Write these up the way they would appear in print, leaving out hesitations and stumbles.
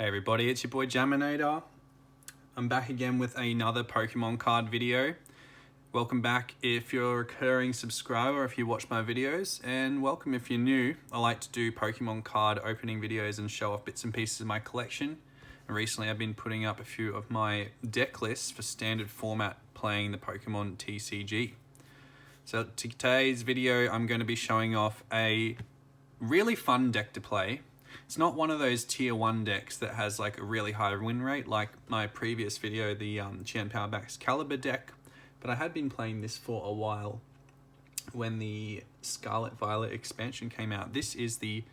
Hey everybody, it's your boy Jaminator. I'm back again with another Pokemon card video. Welcome back if you're a recurring subscriber, if you watch my videos, and welcome if you're new. I like to do Pokemon card opening videos and show off bits and pieces of my collection. And recently I've been putting up a few of my deck lists for standard format playing the Pokemon TCG. So today's video I'm going to be showing off a really fun deck to play. It's not one of those tier 1 decks that has like a really high win rate like my previous video, the Vmax Caliber deck, but I had been playing this for a while when the Scarlet Violet expansion came out. This is the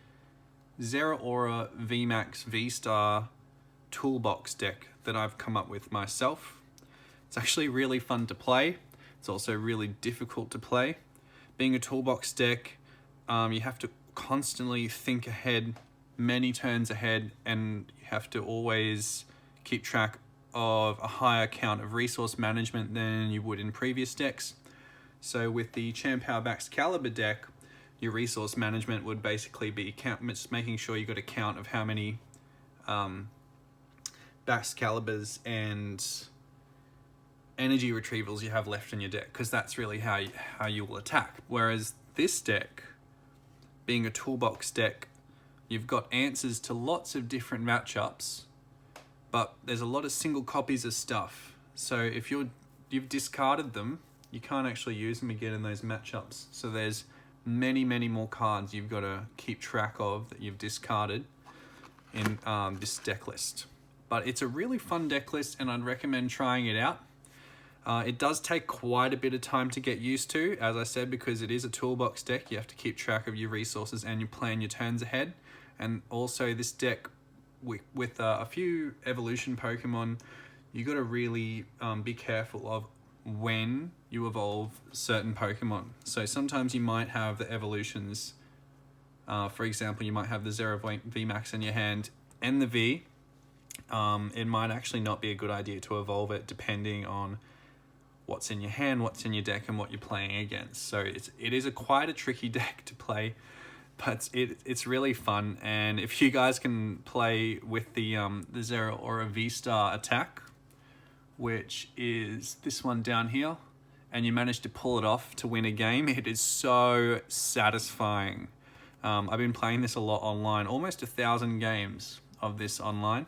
Zeraora Vmax Vstar Toolbox deck that I've come up with myself. It's actually really fun to play. It's also really difficult to play. Being a toolbox deck, you have to constantly think ahead, many turns ahead, and you have to always keep track of a higher count of resource management than you would in previous decks. So with the Vmax Caliber deck, your resource management would basically be just making sure you got a count of how many Bax Calibers and energy retrievals you have left in your deck, because that's really how you will attack. Whereas this deck, being a toolbox deck, you've got answers to lots of different matchups, but there's a lot of single copies of stuff. So if you've discarded them, you can't actually use them again in those matchups. So there's many more cards you've got to keep track of that you've discarded in this deck list. But it's a really fun deck list, and I'd recommend trying it out. It does take quite a bit of time to get used to, as I said, because it is a toolbox deck. You have to keep track of your resources and you plan your turns ahead. And also this deck, with a few evolution Pokemon, you got to really be careful of when you evolve certain Pokemon. So sometimes you might have the evolutions. For example, you might have the Zeraora Vmax in your hand and the V. It might actually not be a good idea to evolve it depending on what's in your hand, what's in your deck, and what you're playing against. So it is quite a tricky deck to play, but it's really fun. And if you guys can play with the Zeraora Vstar attack, which is this one down here, and you manage to pull it off to win a game, it is so satisfying. I've been playing this a lot online, almost 1,000 games of this online.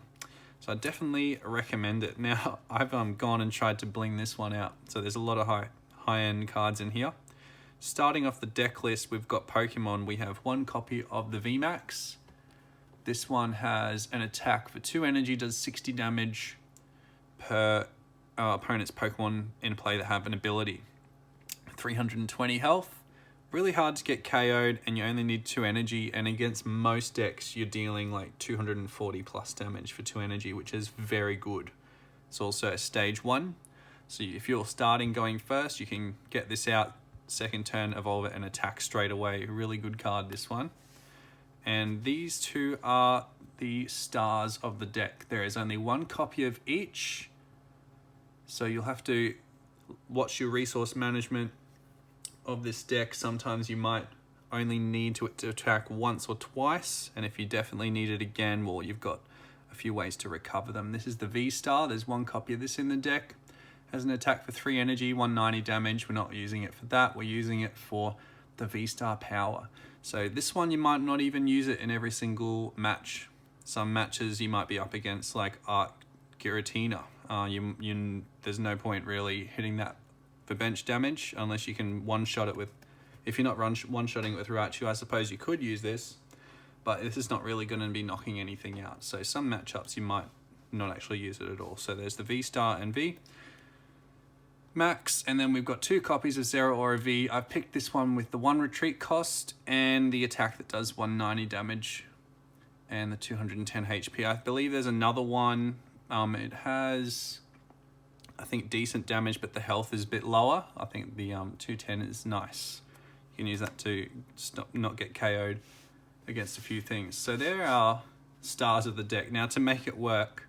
So I definitely recommend it. Now, I've gone and tried to bling this one out. So there's a lot of high-end cards in here. Starting off the deck list, we've got Pokemon. We have one copy of the Vmax. This one has an attack for 2 energy, does 60 damage per opponent's Pokemon in play that have an ability. 320 health. Really hard to get KO'd, and you only need 2 energy, and against most decks you're dealing like 240 plus damage for 2 energy, which is very good. It's also a stage 1, so if you're starting going first, you can get this out, second turn, evolve it, and attack straight away. Really good card, this one. And these two are the stars of the deck. There is only one copy of each, so you'll have to watch your resource management of this deck. Sometimes you might only need to attack once or twice, and if you definitely need it again, well, you've got a few ways to recover them. This is the V-Star. There's one copy of this in the deck. Has an attack for 3 energy, 190 damage. We're not using it for that. We're using it for the V-Star power. So this one, you might not even use it in every single match. Some matches you might be up against like Art Giratina. There's no point really hitting that for bench damage unless you can one-shot it with, if you're not one-shotting it with Raichu, I suppose you could use this, but this is not really going to be knocking anything out. So some matchups you might not actually use it at all. So there's the V-Star and V-Max, and then we've got 2 copies of Zeraora V. I've picked this one with the 1 retreat cost and the attack that does 190 damage and the 210 HP. I believe there's another one. It has, I think, decent damage, but the health is a bit lower. I think the 210 is nice. You can use that to not get KO'd against a few things. So there are stars of the deck. Now, to make it work,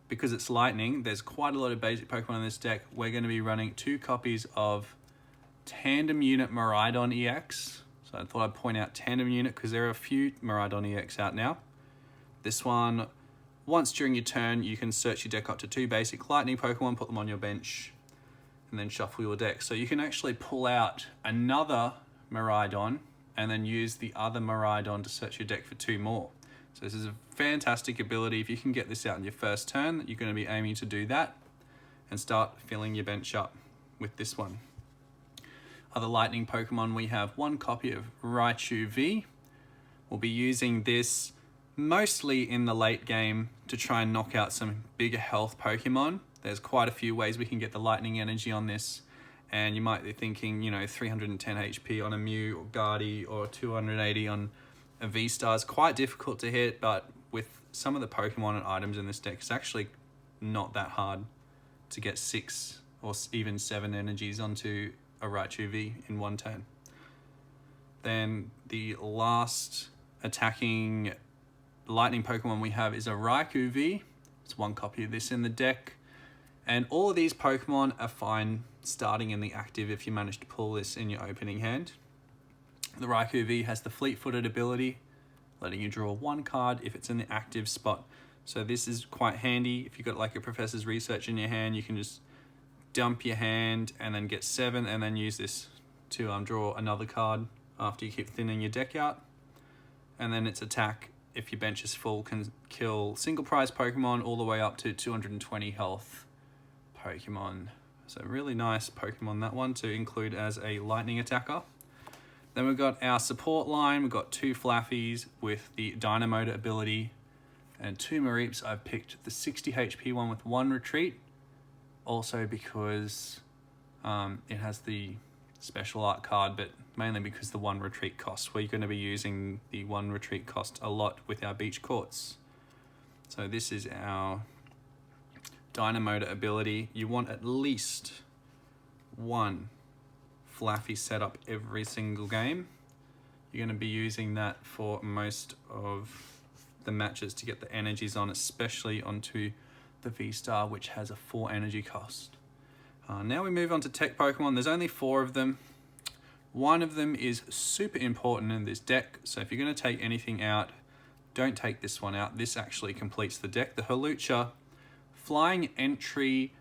because it's lightning, there's quite a lot of basic Pokemon in this deck. We're going to be running 2 copies of Tandem Unit Miraidon EX. So I thought I'd point out Tandem Unit because there are a few Miraidon EX out now. This one once during your turn, you can search your deck up to 2 basic lightning Pokemon, put them on your bench, and then shuffle your deck. So you can actually pull out another Miraidon and then use the other Miraidon to search your deck for 2 more. So this is a fantastic ability. If you can get this out in your first turn, you're going to be aiming to do that and start filling your bench up with this one. Other lightning Pokemon, we have 1 copy of Raichu V. We'll be using this mostly in the late game to try and knock out some bigger health Pokemon. There's quite a few ways we can get the lightning energy on this, and you might be thinking, you know, 310 HP on a Mew or Guardy or 280 on a Vstar is quite difficult to hit, but with some of the Pokemon and items in this deck, it's actually not that hard to get 6 or even 7 energies onto a Raichu V in 1 turn. Then the last attacking lightning Pokemon we have is a Raikou V. It's 1 copy of this in the deck. And all of these Pokemon are fine starting in the active if you manage to pull this in your opening hand. The Raikou V has the fleet-footed ability, letting you draw 1 card if it's in the active spot. So this is quite handy. If you've got like a Professor's Research in your hand, you can just dump your hand and then get 7 and then use this to draw another card after you keep thinning your deck out. And then its attack, if your bench is full, can kill single prize Pokemon all the way up to 220 health Pokemon. So really nice Pokemon, that one, to include as a lightning attacker. Then we've got our support line. We've got 2 Flaffies with the Dynamotor ability and 2 Mareeps. I've picked the 60 HP one with 1 retreat, also because it has the special art card, but mainly because the 1 retreat cost. We're going to be using the 1 retreat cost a lot with our beach courts. So this is our Dynamotor ability. You want at least 1 Flaffy setup every single game. You're going to be using that for most of the matches to get the energies on, especially onto the Vstar, which has a 4 energy cost. Now we move on to tech Pokemon. There's only 4 of them. One of them is super important in this deck, so if you're going to take anything out, don't take this one out. This actually completes the deck. The Hawlucha, flying entry,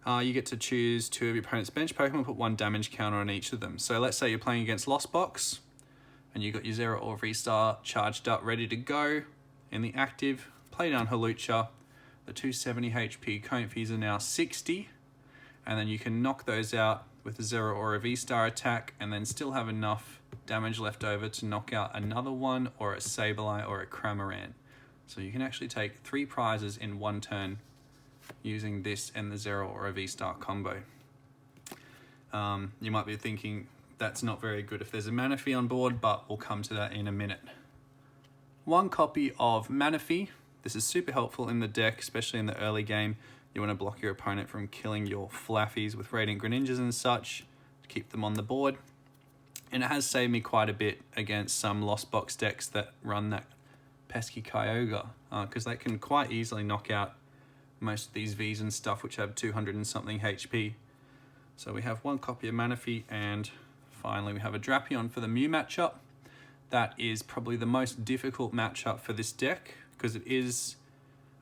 you get to choose 2 of your opponent's bench Pokemon, put 1 damage counter on each of them. So let's say you're playing against Lost Box, and you've got your Zeraora Vstar charged up, ready to go. In the active, play down Hawlucha. The 270 HP Comfies are now 60, and then you can knock those out with the Zeraora Vstar attack, and then still have enough damage left over to knock out another one, or a Sableye, or a Cramorant. So you can actually take 3 prizes in 1 turn using this and the Zeraora Vstar combo. You might be thinking that's not very good if there's a Manaphy on board, but we'll come to that in a minute. 1 copy of Manaphy. This is super helpful in the deck, especially in the early game. You want to block your opponent from killing your Flaffies with Radiant Greninjas and such to keep them on the board. And it has saved me quite a bit against some Lost Box decks that run that pesky Kyogre, because they can quite easily knock out most of these Vs and stuff which have 200 and something HP. So we have 1 copy of Manaphy, and finally we have a Drapion for the Mew matchup. That is probably the most difficult matchup for this deck, because it is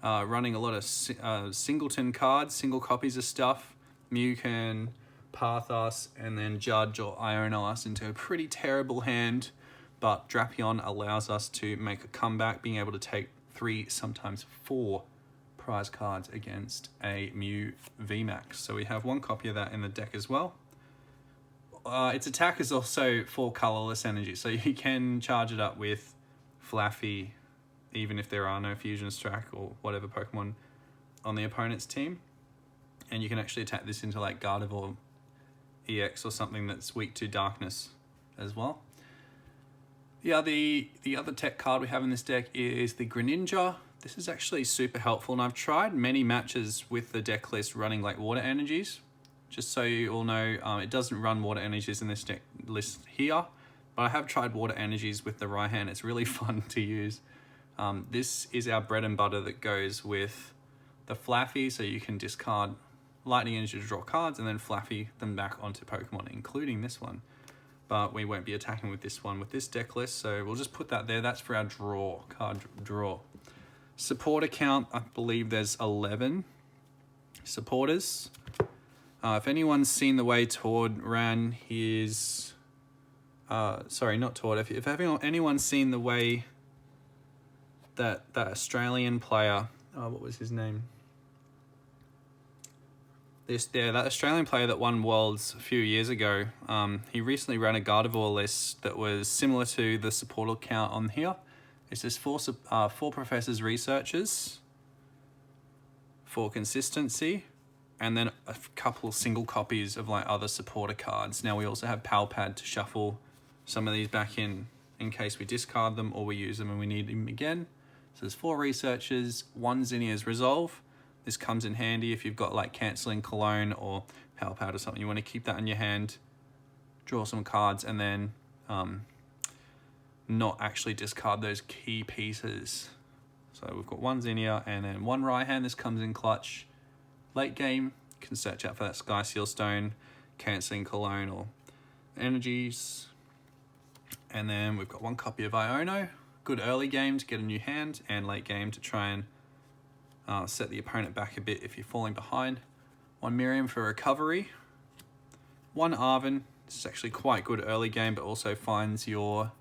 running a lot of singleton cards, single copies of stuff. Mew can path us and then judge or Iono us into a pretty terrible hand, but Drapion allows us to make a comeback, being able to take 3, sometimes 4 prize cards against a Mew Vmax. So we have 1 copy of that in the deck as well. Its attack is also 4 colorless energy, so you can charge it up with Flaffy, even if there are no Fusion Strike or whatever Pokemon on the opponent's team. And you can actually attack this into like Gardevoir EX or something that's weak to darkness as well. The other tech card we have in this deck is the Greninja. This is actually super helpful, and I've tried many matches with the deck list running like water energies. Just so you all know, it doesn't run water energies in this deck list here, but I have tried water energies with the Raihan. It's really fun to use. This is our bread and butter that goes with the Flaffy, so you can discard Lightning Energy to draw cards and then Flaffy them back onto Pokemon, including this one. But we won't be attacking with this one with this deck list, so we'll just put that there. That's for our card draw. Supporter count, I believe there's 11 supporters. If anyone's seen the way Tord ran his... sorry, not Tord. If anyone's seen the way that Australian player... what was his name? That Australian player that won Worlds a few years ago, he recently ran a Gardevoir list that was similar to the supporter count on here. It's just four professors researchers for consistency, and then a couple of single copies of like other supporter cards. Now we also have Palpad to shuffle some of these back in case we discard them or we use them and we need them again. So there's 4 researchers, 1 Zinnia's Resolve. This comes in handy if you've got like Cancelling Cologne or Palpad or something. You want to keep that in your hand, draw some cards, and then not actually discard those key pieces. So we've got 1 Zinnia and then 1 Raihan. This comes in clutch. Late game, you can search out for that Sky Seal Stone, Cancelling Cologne or Energies. And then we've got 1 copy of Iono. Good early game to get a new hand, and late game to try and set the opponent back a bit if you're falling behind. 1 Miriam for recovery. 1 Arven. This is actually quite good early game, but also finds your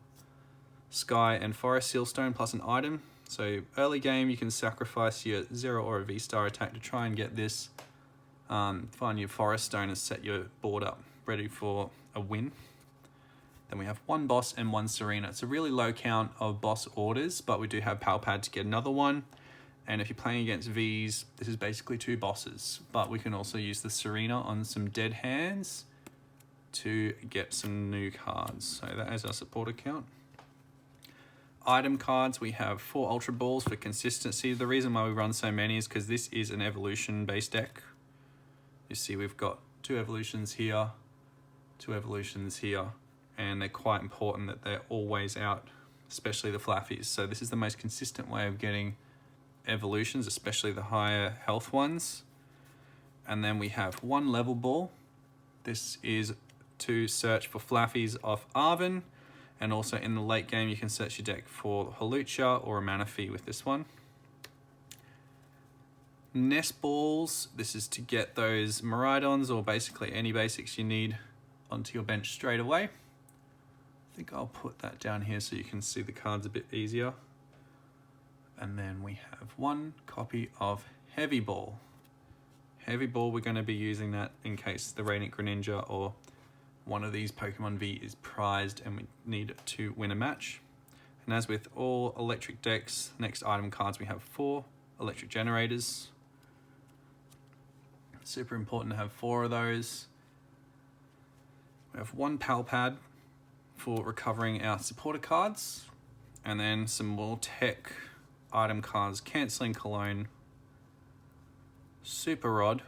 Sky and Forest Sealstone plus an item. So early game, you can sacrifice your Zeraora or a Vstar attack to try and get this. Find your Forest Stone and set your board up ready for a win. Then we have 1 Boss and 1 Serena. It's a really low count of boss orders, but we do have Palpad to get another one. And if you're playing against Vs, this is basically 2 bosses. But we can also use the Serena on some dead hands to get some new cards. So that is our supporter count. Item cards, we have 4 Ultra Balls for consistency. The reason why we run so many is because this is an evolution-based deck. You see we've got 2 evolutions here, 2 evolutions here, and they're quite important that they're always out, especially the Flaffies. So this is the most consistent way of getting evolutions, especially the higher health ones. And then we have 1 Level Ball. This is to search for Flaffies off Arven, and also in the late game you can search your deck for Hawlucha or a Manaphy with this one. Nest Balls, this is to get those Miraidons or basically any basics you need onto your bench straight away. I think I'll put that down here so you can see the cards a bit easier. And then we have 1 copy of Heavy Ball. Heavy Ball, we're going to be using that in case the Radiant Greninja or one of these Pokemon V is prized and we need it to win a match. And as with all electric decks, next item cards, we have 4 electric generators. Super important to have 4 of those. We have 1 Palpad for recovering our supporter cards, and then some more tech item cards, Cancelling Cologne, Super Rod,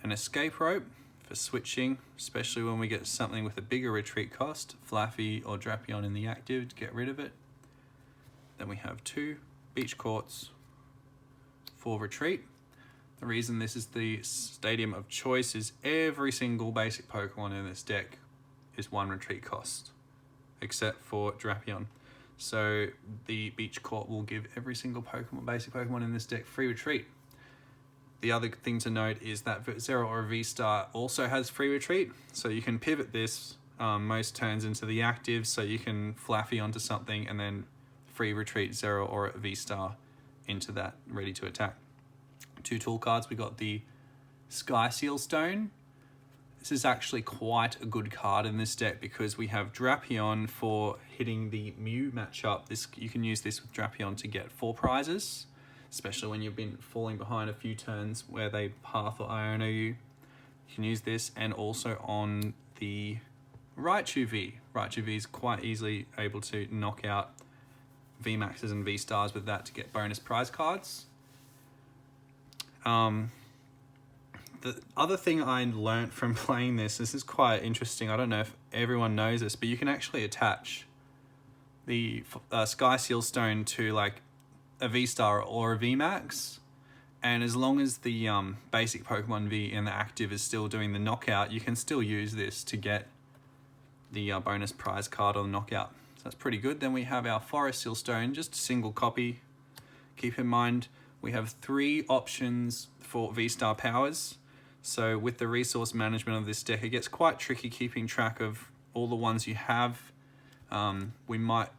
an Escape Rope for switching, especially when we get something with a bigger retreat cost, Flaffy or Drapion in the active to get rid of it. Then we have 2 Beach Courts for retreat. The reason this is the stadium of choice is every single basic Pokemon in this deck is 1 retreat cost, except for Drapion. So the Beach Court will give every single basic Pokemon in this deck free retreat. The other thing to note is that Zeraora or Vstar also has free retreat, so you can pivot this most turns into the active, so you can Flaffy onto something and then free retreat Zeraora or Vstar into that, ready to attack. 2 tool cards, we got the Sky Seal Stone. This is actually quite a good card in this deck because we have Drapion for hitting the Mew matchup. You can use this with Drapion to get 4 prizes, especially when you've been falling behind a few turns where they Path or Iono you. You can use this, and also on the Raichu V. Raichu V is quite easily able to knock out Vmaxes and Vstars with that to get bonus prize cards. The other thing I learnt from playing this is quite interesting. I don't know if everyone knows this, but you can actually attach the Sky Seal Stone to like a V-Star or a Vmax, and as long as the basic Pokemon V in the active is still doing the knockout, you can still use this to get the bonus prize card on the knockout. So that's pretty good. Then we have our Forest Sealstone, just a single copy. Keep in mind, we have 3 options for Vstar powers. So with the resource management of this deck, it gets quite tricky keeping track of all the ones you have. We might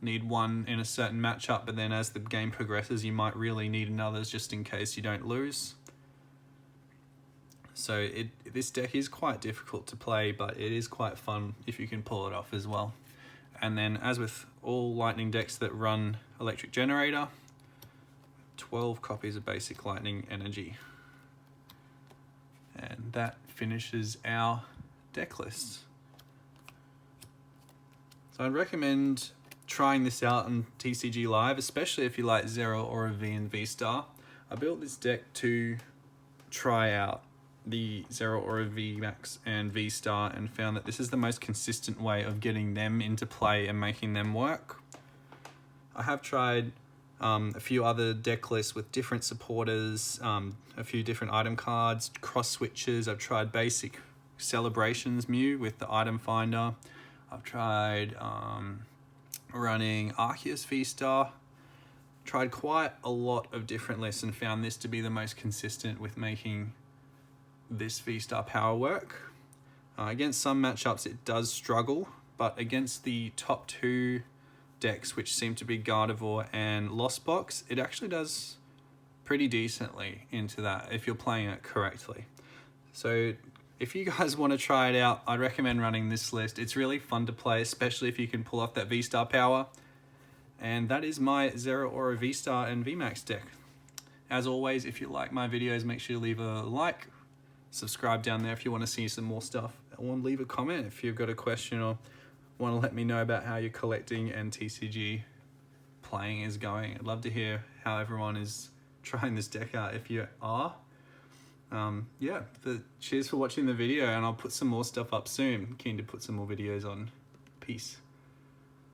need one in a certain matchup, but then as the game progresses, you might really need another just in case you don't lose. So this deck is quite difficult to play, but it is quite fun if you can pull it off as well. And then, as with all lightning decks that run Electric Generator, 12 copies of basic lightning energy. And that finishes our deck list. So I'd recommend trying this out on TCG Live, especially if you like Zeraora V and Vstar. I built this deck to try out the Zeraora Vmax and Vstar and found that this is the most consistent way of getting them into play and making them work. I have tried a few other deck lists with different supporters, a few different item cards, cross switches. I've tried basic Celebrations Mew with the item finder. I've tried running Arceus Vstar. Tried quite a lot of different lists and found this to be the most consistent with making this Vstar power work. Against some matchups it does struggle, but against the top 2 decks, which seem to be Gardevoir and Lost Box, it actually does pretty decently into that if you're playing it correctly. So if you guys want to try it out, I'd recommend running this list. It's really fun to play, especially if you can pull off that Vstar power. And that is my Zeraora Vstar and Vmax deck. As always, if you like my videos, make sure you leave a like, subscribe down there if you want to see some more stuff, or leave a comment if you've got a question or want to let me know about how your collecting and TCG playing is going. I'd love to hear how everyone is trying this deck out if you are. Yeah, cheers for watching the video, and I'll put some more stuff up soon. Keen to put some more videos on. Peace.